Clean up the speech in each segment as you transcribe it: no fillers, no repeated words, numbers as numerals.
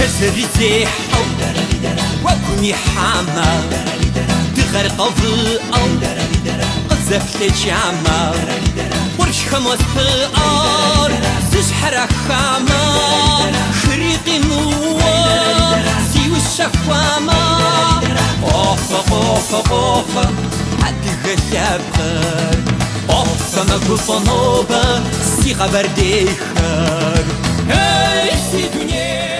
جزري وكوني حامة تغرق في قذفت جامة ورش خمس بقار زش حرخامة خريقي نوار سيو الشفامة قوفة حد غشابخر قوفة مقوفة نوبة سيغة برديخر Hey Sidunye.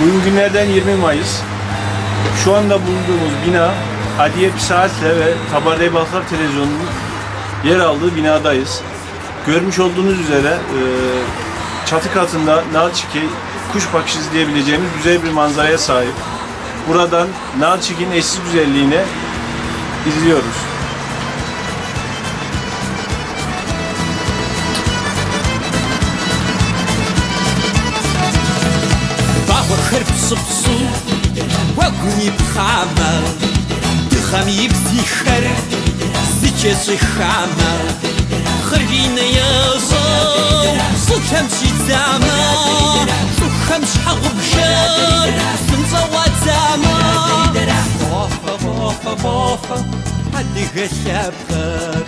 Bugün günlerden 20 Mayıs. Şu anda bulunduğumuz bina Hadiye Pisaatle ve Tabardey Balkar Televizyonu'nun yer aldığı binadayız. Görmüş olduğunuz üzere çatı katında Nalçiki kuş bakışı izleyebileceğimiz güzel bir manzaraya sahip. Buradan Nalçiki'nin eşsiz güzelliğini izliyoruz. خرب صبصو وقوني بخامة تخامي بزيخر زيجي خامة خربينا يازو صوكمشي زاما صوكمش حغب شار سنزوات زاما بوفا حدي غشابخر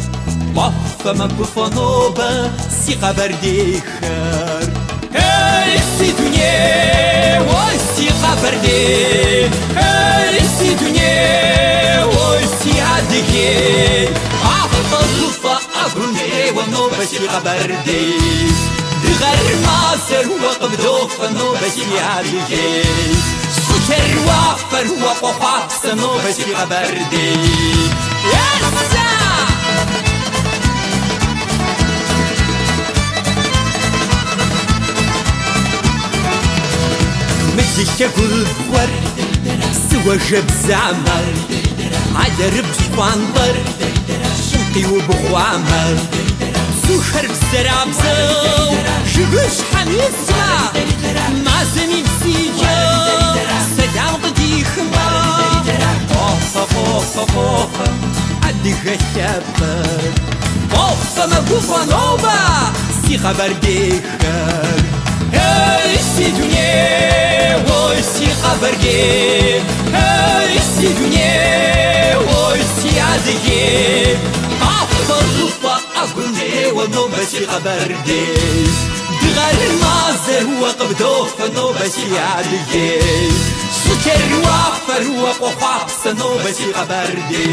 بوفا ما بوفانوبا سيغا برديخر Hey Sidunye, oy Siga Berde. Hey Sidunye, oy Siadige. Afalufa agunde wano basiga Berde. Digar maser huwa qabdofa no basiadige. Suker wafar huwa qafsa no basiga Berde. Yassa. مجيك كل ورد سوى جب زعمر على ربش فانطر شنقي وبغوامر سوخر بزرع بزو شبش حميسة معزني بسيجا سدعم قدي خمار قوفة عدي غشابر قوفة مقوفة نوبة سي خبر ديخر Hey Sidunye, oy Siga Berde. Hey Sidunye, oy Siadige. Afalufa agunde wano basiga Berde. Digar mazer huwa qabdofa no basiadige. Suker wafar huwa qafsa no basiga Berde.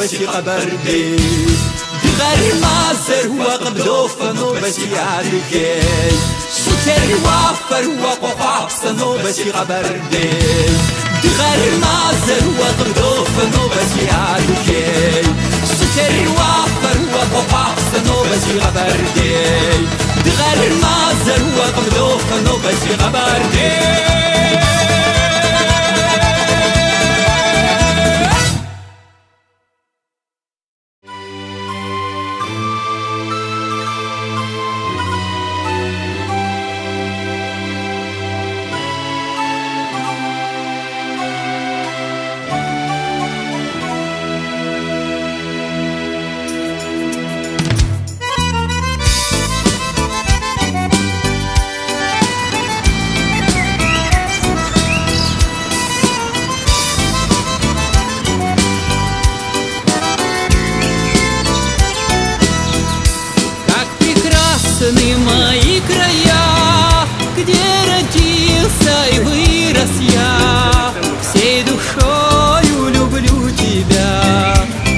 بسيغا بردي دغر مازر هو قبدوفا نو بسيعدكي سكر وافر هو قفاقسا نو بسيغا بردي دغر مازر هو قبدوفا نو بسيعدكي سكر وافر هو قفاقسا نو بسيغا بردي دغر مازر هو قبدوفا نو بسيغا بردي родился и вырос я, всей душою люблю тебя.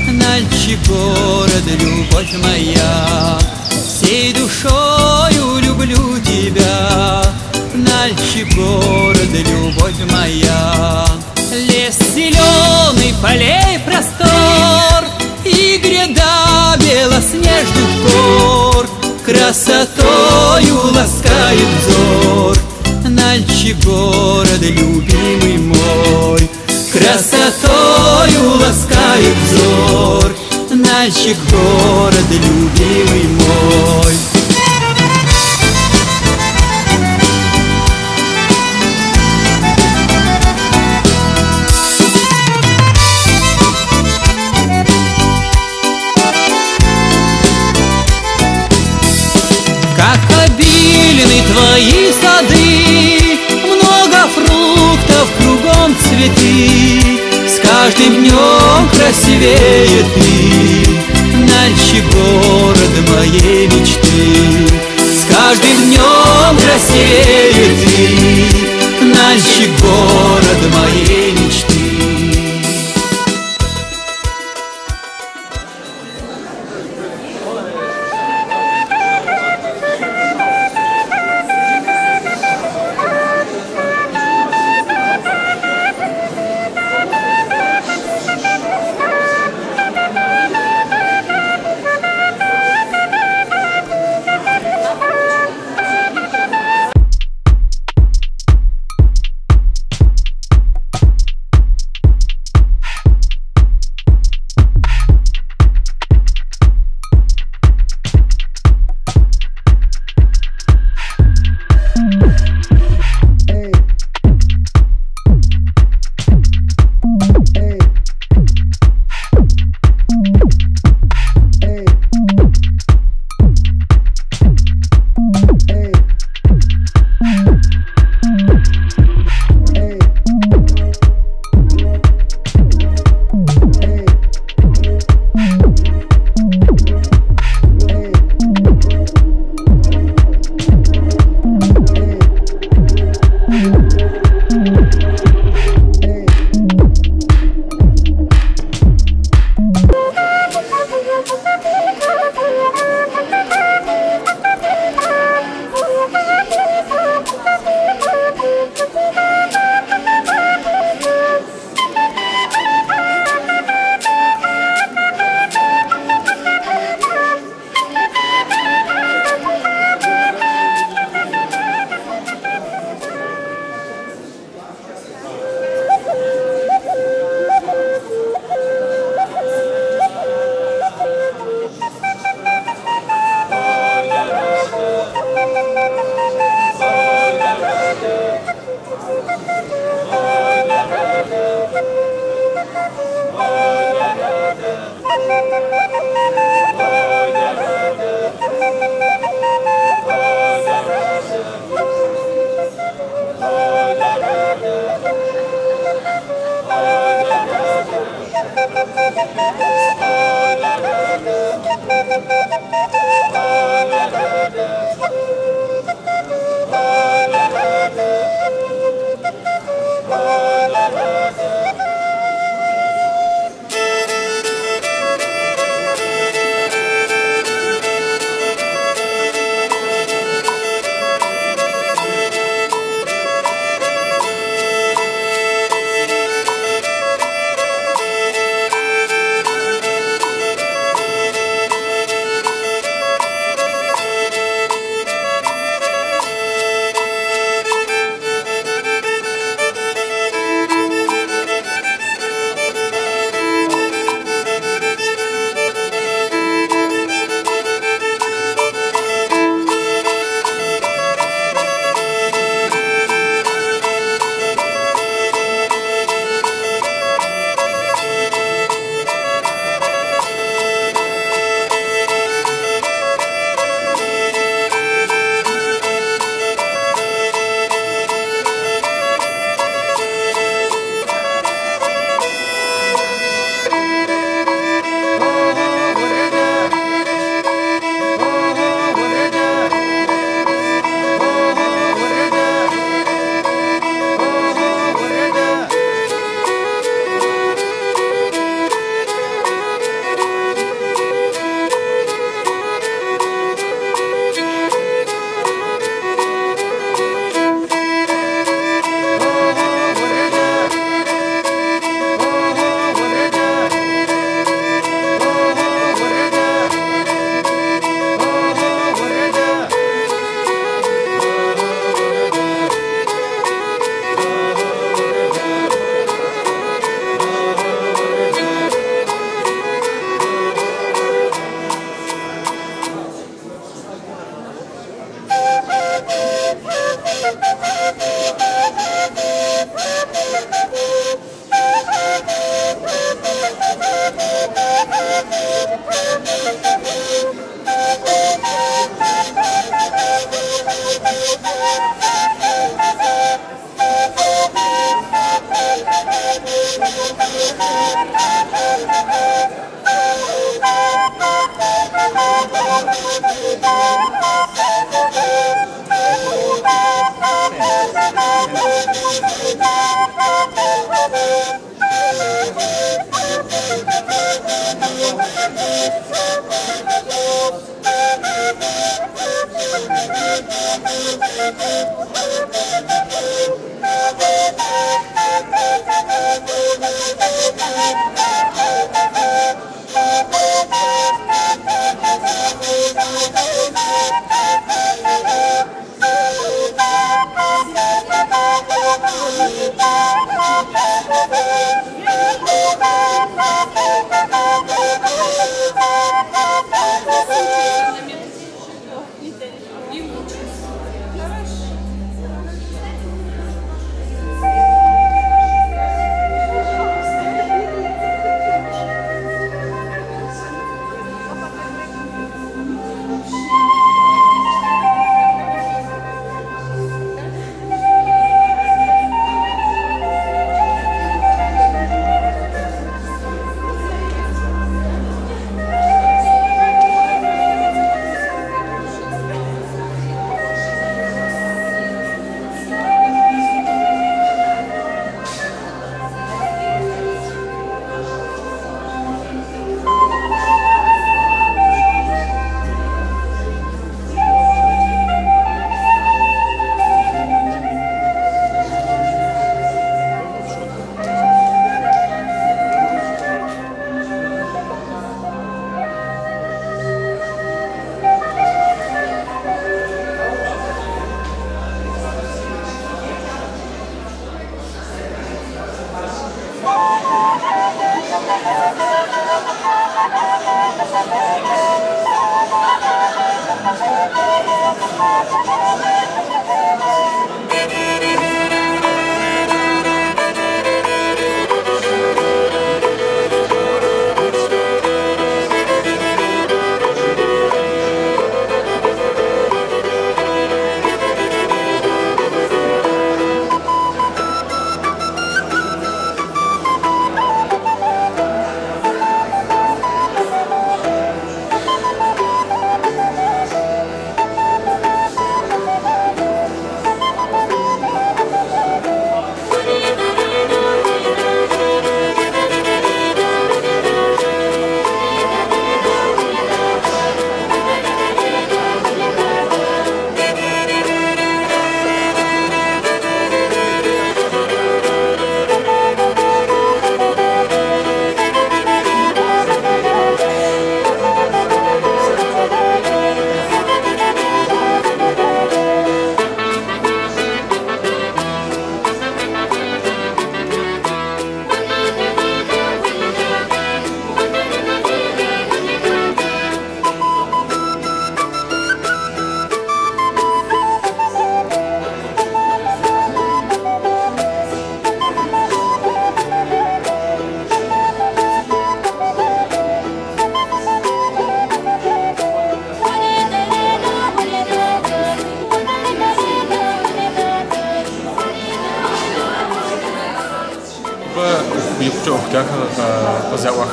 Нальчик, город, любовь моя, всей душою люблю тебя. Нальчик, город, любовь моя. Лес зеленый, полей простор, и гряда белоснежных гор красотою ласкает взор. Нальчик, город, любимый мой, красотою ласкает взор. Нальчик, город, любимый мой. Как обильны твои сады, много фруктов, кругом цветы. С каждым днем красивее ты, Нальчик, город моей мечты. С каждым днем красивее ты, Нальчик, город моей мечты.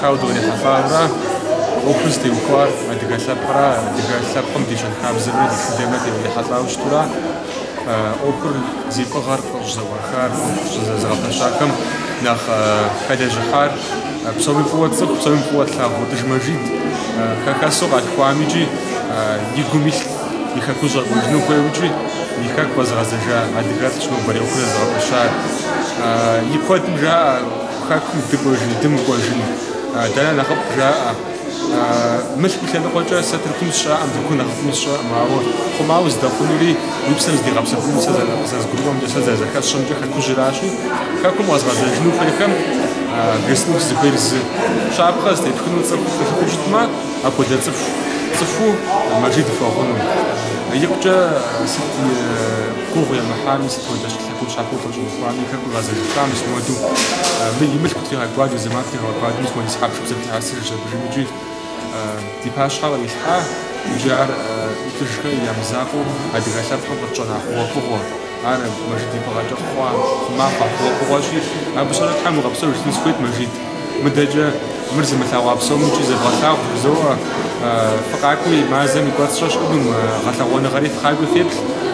How do you have Opus de Uquar, Adiga Sapra, Adiga Sapam Dishon Habs, the Hataushtura, Opur Zipohar, Zawahar, Zapashakam, Nach Kadajahar, Psovipuat, Dishmajid, Kakaso at Kwamiji, Yigumil, Yikakuza, Nukuji, Yikak was Razaja, Adigat, nobody opens Zapashar. Yipotja, Haku Dimuji. دانا نخب جاء مش بكلام قلت ستركم الشراء أم تكون نخبم الشراء معه خماوز دخلولي ويبسمز دي غبسة كل ساز قلوم جسد زكاة شمجة خكون جراشي خكون وازغاز جنوب فريقم جسنوك زبيرز شعب خاص تكونوا تصفوا جتما أكو ده تصفوا مجيد فوقهم يقجا ستي كوغيا محامي ستي وداش تكون شعبو فوق محامي خكون غاز الفام اسمه من يملك فيها قواد زمان فيها قواد مش مهندس حاب شو بسبت عسير جاب جميل ди пашхава илха иджар итушхэ ямзаку адигалапхам бачона хопхо ана мажди багажа хва маха хопхоши абсолют хаму абсолют сkwet мажид мдаджа مرز مثلا ابسوم چیز غلطا زو فقط کوی مازه میگوتشش کدوم غلطا وانه غریب خیلی فیب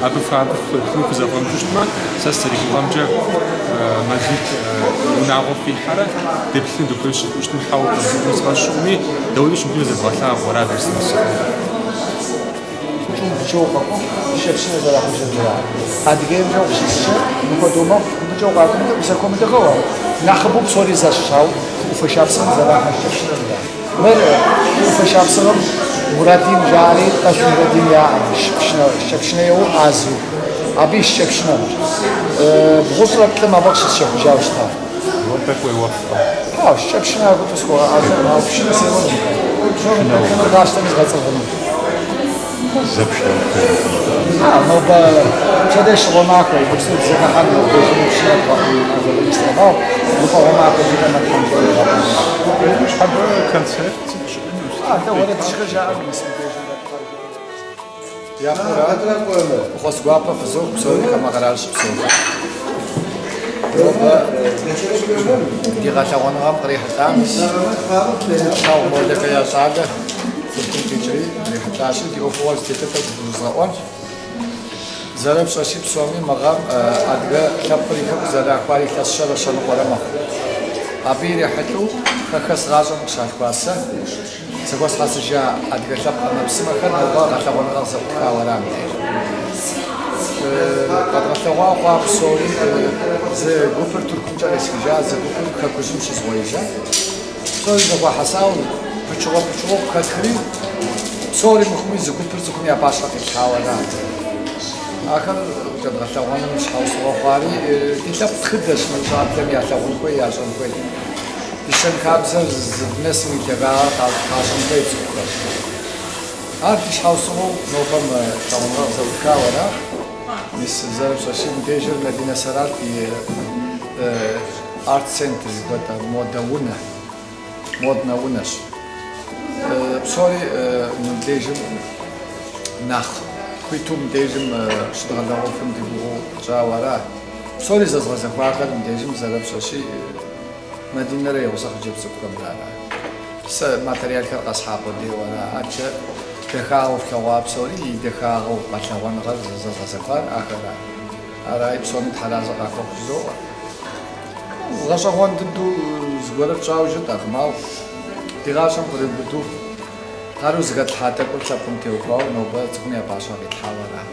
اب فهم خود کجا فهم جوش من سستری فهم جا مزید نعرف فی حرف دبلن دکترش کشت میخواد مثلا شومی دویش میگه زد غلطا ورا درست میشه چون شبشنه داره خوشت میاد هدیه میشه خوششه میخوام جو قابل میشه کمی دکوا نخبوب سوری زشاو وفشابسم زراعة شبشنا ده مر وفشابسم مرادين جاري تاش مرادين يا شبشنا يو عزو أبي شبشنا بغصرة كل ما بقش شبشاوش تا وتكوي وفا شبشنا أقول تسكوا عزو ما وفشنا سيرون شنو كنا داشتن غزلهم زبشنا نوبا كده شغل معك بس زي ما حد بيجي شيء هذا الاستعمار نوبا معك زي ما كان مش حابة كونسرت ده ولا تشغل جاء يا مراد خلاص واقف في السوق بسوي كما قرارش بسوي دي غاشا وانا غام قريح تامس شاو مودك يا ساده كنت تجري ريحتاشي دي اوفوز تيتا بوزاون زرب شاشي بسومي مغام ادغا كابري كاب زرا اخباري كسشر شنو قرما ابي ريحتو كخس غازم شاكواسا سكوس خاصجا ادغا كاب انا بسمه كان هو غاتا وانا غازم كاورام قد غتوا قاب سوري زي غوبر تركوجا اسكجا زي غوبر كاكوزم شزويجا سوري زغوا حساو بچو كاتري سوري مخمي زي غوبر زكون يا باشا كاورام آخر قد غتوانا مش حوص وقاري ديتا بتخدش من جابتم يا ثقون كوي يا شون كوي ديشان كابزر زبنسمي كبار قاشم كوي بسكر عارف حوصه نوفم تمام زوجها ولا مس زرب شاشي متجر مدينة سرات في ارت سنتر بتا مودنا ونش بسوري متجر نخ كويتم ديجم شغل داوفم ديبو جاورا سوري زغزا فاخر ديجم زرب شاشي مدينة ري وسخ جيب سكرم دارا س ماتريال كر اصحاب دي ولا اتش دخاو كواب سوري دخاو باتلوان غز زغزا فار اخرا اراي بسون حلاز قاكو زو غاشا وان دو زغرب جاوجو تاغماو ديغاشم بدو هاروز قد حاتك وصابكم تيوكاو نوبا تكون يا باشا بتحاورا